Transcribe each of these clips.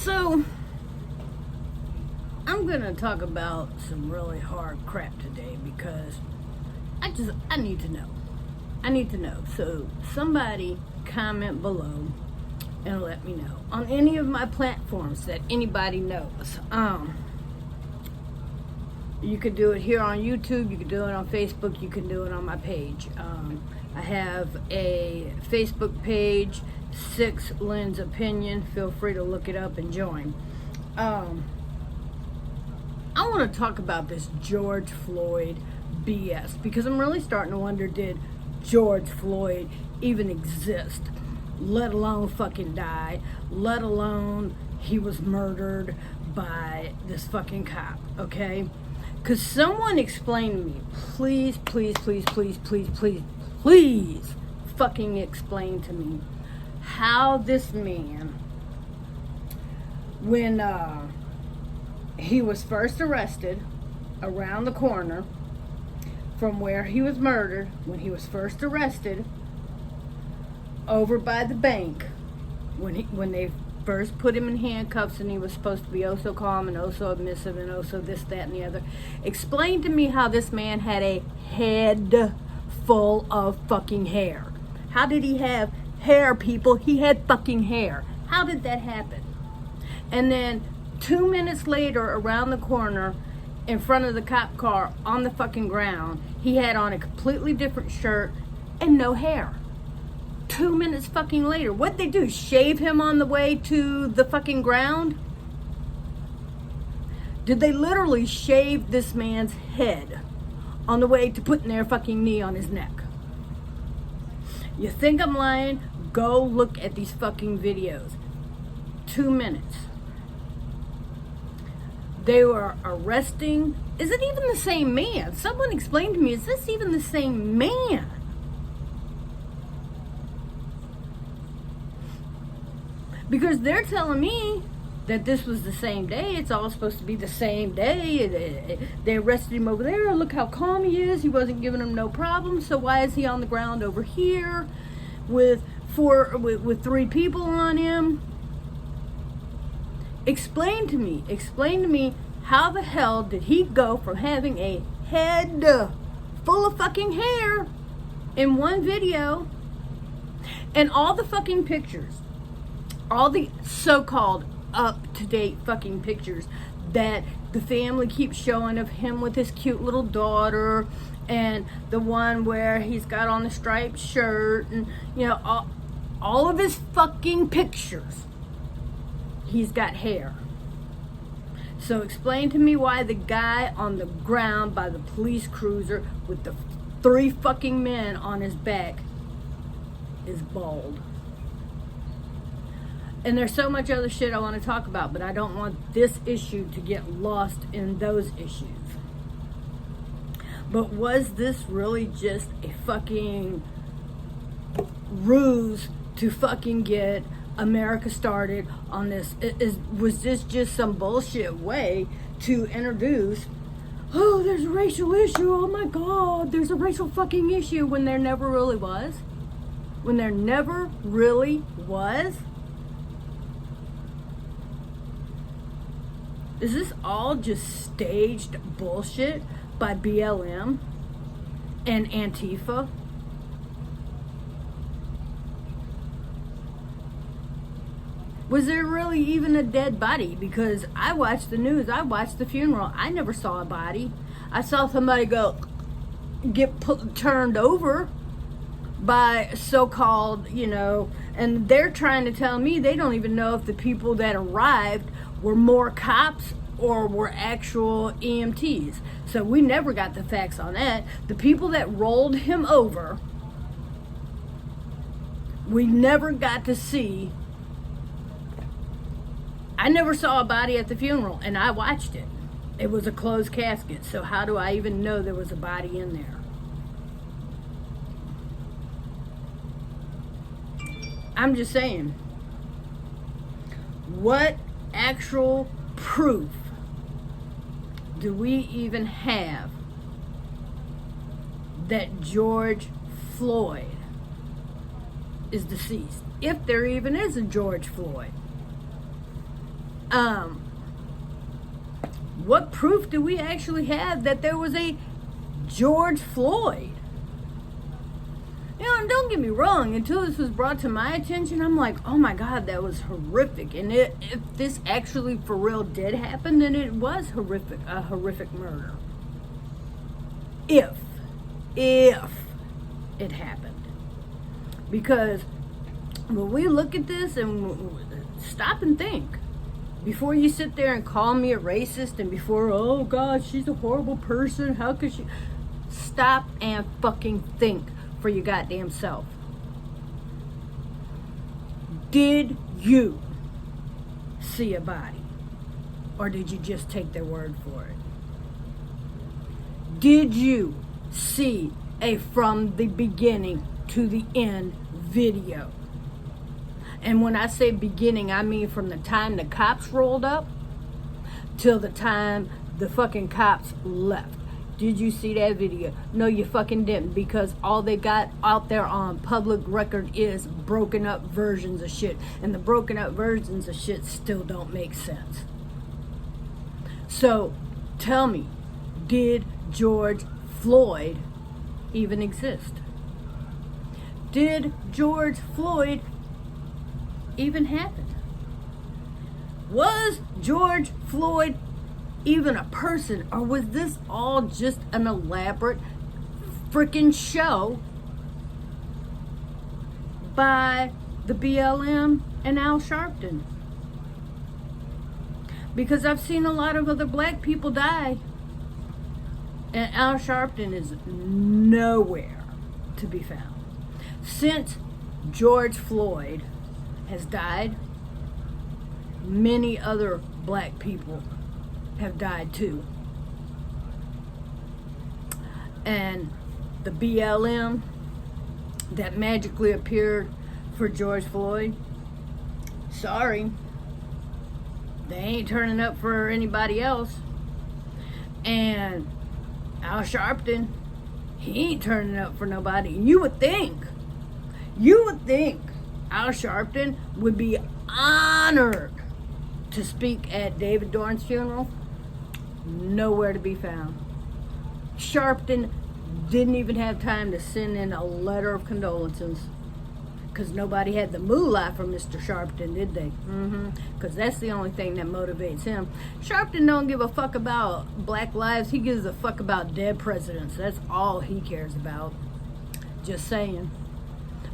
So, I'm gonna talk about some really hard crap today because I need to know. I need to know. So, somebody comment below and let me know on any of my platforms that anybody knows. You could do it here on YouTube, you could do it on Facebook, you can do it on my page. I have a Facebook page, 6 Lynn's Opinion. Feel free to look it up and join. I want to talk about this George Floyd BS because I'm really starting to wonder, did George Floyd even exist? Let alone fucking die, let alone he was murdered by this fucking cop, okay? Because someone explain to me, please fucking explain to me how this man, when he was first arrested around the corner from where he was murdered, when he was first arrested over by the bank, when they first put him in handcuffs and he was supposed to be oh so calm and oh so submissive and oh so this, that, and the other. Explain to me how this man had a head full of fucking hair. How did he have hair, people? He had fucking hair. How did that happen? And then 2 minutes later, around the corner, in front of the cop car, on the fucking ground, he had on a completely different shirt and no hair. 2 minutes fucking later. What'd they do? Shave him on the way to the fucking ground? Did they literally shave this man's head on the way to putting their fucking knee on his neck? You think I'm lying? Go look at these fucking videos. 2 minutes. They were arresting. Is it even the same man? Someone explain to me, is this even the same man? Because they're telling me that this was the same day. It's all supposed to be the same day. They arrested him over there. Look how calm he is. He wasn't giving them no problem. So why is he on the ground over here with 3 people on him? Explain to me how the hell did he go from having a head full of fucking hair in one video and all the fucking pictures, all the so-called up-to-date fucking pictures that the family keeps showing of him with his cute little daughter, and the one where he's got on the striped shirt, and you know, all of his fucking pictures, he's got hair. So explain to me why the guy on the ground by the police cruiser with the 3 fucking men on his back is bald. And there's so much other shit I want to talk about, but I don't want this issue to get lost in those issues. But was this really just a fucking ruse to fucking get America started on this? Was this just some bullshit way to introduce, oh, there's a racial issue, oh my God, there's a racial fucking issue, when there never really was? When there never really was? Is this all just staged bullshit by BLM and Antifa? Was there really even a dead body? Because I watched the news, I watched the funeral, I never saw a body. I saw somebody get turned over by so-called, and they're trying to tell me they don't even know if the people that arrived were more cops or were actual EMTs. So we never got the facts on that. The people that rolled him over, we never got to see. I never saw a body at the funeral, and I watched it. It was a closed casket, so how do I even know there was a body in there? I'm just saying, what actual proof do we even have that George Floyd is deceased? If there even is a George Floyd. Um, what proof do we actually have that there was a George Floyd? You know, and don't get me wrong, until this was brought to my attention, I'm like, oh my God, that was horrific. And if this actually for real did happen, then it was horrific, a horrific murder. If it happened. Because when we look at this and stop and think, before you sit there and call me a racist, and before, oh God, she's a horrible person, how could she? Stop and fucking think for your goddamn self. Did you see a body? Or did you just take their word for it? Did you see a from the beginning to the end video? And when I say beginning, I mean from the time the cops rolled up till the time the fucking cops left. Did you see that video? No, you fucking didn't, because all they got out there on public record is broken up versions of shit. And the broken up versions of shit still don't make sense. So, tell me, did George Floyd even exist? Did George Floyd even happen? Was George Floyd even a person, or was this all just an elaborate freaking show by the BLM and Al Sharpton? Because I've seen a lot of other black people die, and Al Sharpton is nowhere to be found. Since George Floyd has died, many other black people have died too. And the BLM that magically appeared for George Floyd, sorry, they ain't turning up for anybody else. And Al Sharpton, he ain't turning up for nobody. And you would think Al Sharpton would be honored to speak at David Dorn's funeral. Nowhere to be found. Sharpton didn't even have time to send in a letter of condolences, because nobody had the moolah for Mr. Sharpton, did they? Because that's the only thing that motivates him. Sharpton don't give a fuck about black lives. He gives a fuck about dead presidents. That's all he cares about. Just saying.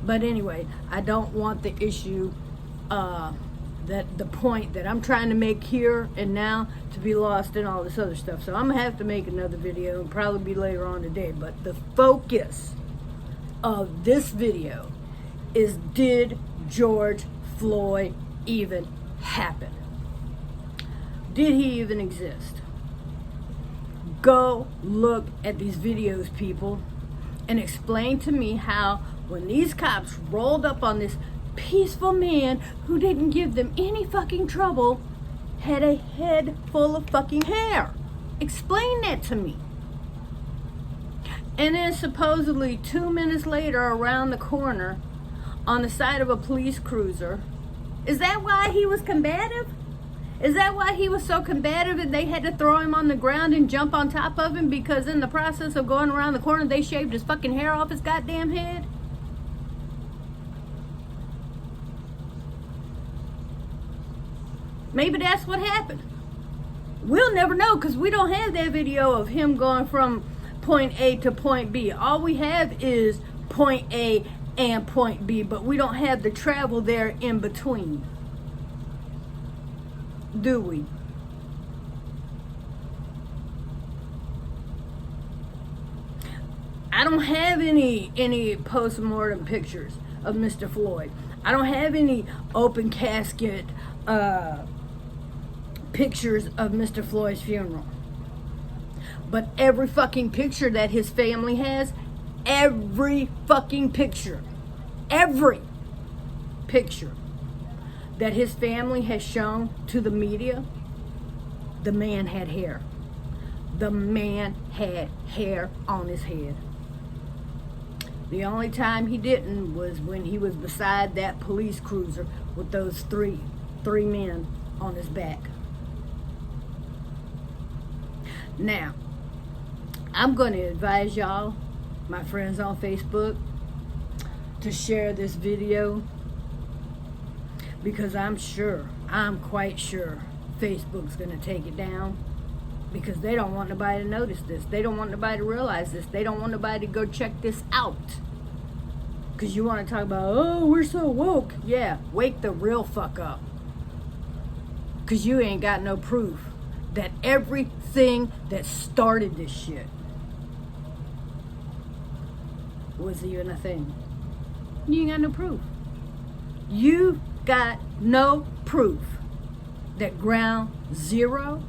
But anyway, I don't want the issue, that the point that I'm trying to make here and now, to be lost in all this other stuff. So I'm gonna have to make another video, and probably be later on today. But the focus of this video is, did George Floyd even happen? Did he even exist? Go look at these videos, people, and explain to me how, when these cops rolled up on this peaceful man who didn't give them any fucking trouble, had a head full of fucking hair. Explain that to me. And then supposedly 2 minutes later, around the corner on the side of a police cruiser, is that why he was combative? Is that why he was so combative and they had to throw him on the ground and jump on top of him, because in the process of going around the corner they shaved his fucking hair off his goddamn head? Maybe that's what happened. We'll never know, because we don't have that video of him going from point A to point B. All we have is point A and point B, but we don't have the travel there in between. Do we? I don't have any post-mortem pictures of Mr. Floyd. I don't have any open casket pictures of Mr. Floyd's funeral. But every fucking picture that his family has, every fucking picture that his family has shown to the media, the man had hair. The man had hair on his head. The only time he didn't was when he was beside that police cruiser with those three men on his back. Now, I'm going to advise y'all, my friends on Facebook, to share this video, because I'm quite sure Facebook's going to take it down, because they don't want nobody to notice this. They don't want nobody to realize this. They don't want nobody to go check this out. Because you want to talk about, oh, we're so woke. Yeah, wake the real fuck up. Because you ain't got no proof that everything that started this shit was even a thing. You ain't got no proof. You got no proof that ground zero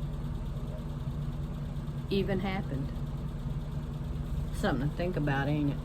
even happened. Something to think about, ain't it?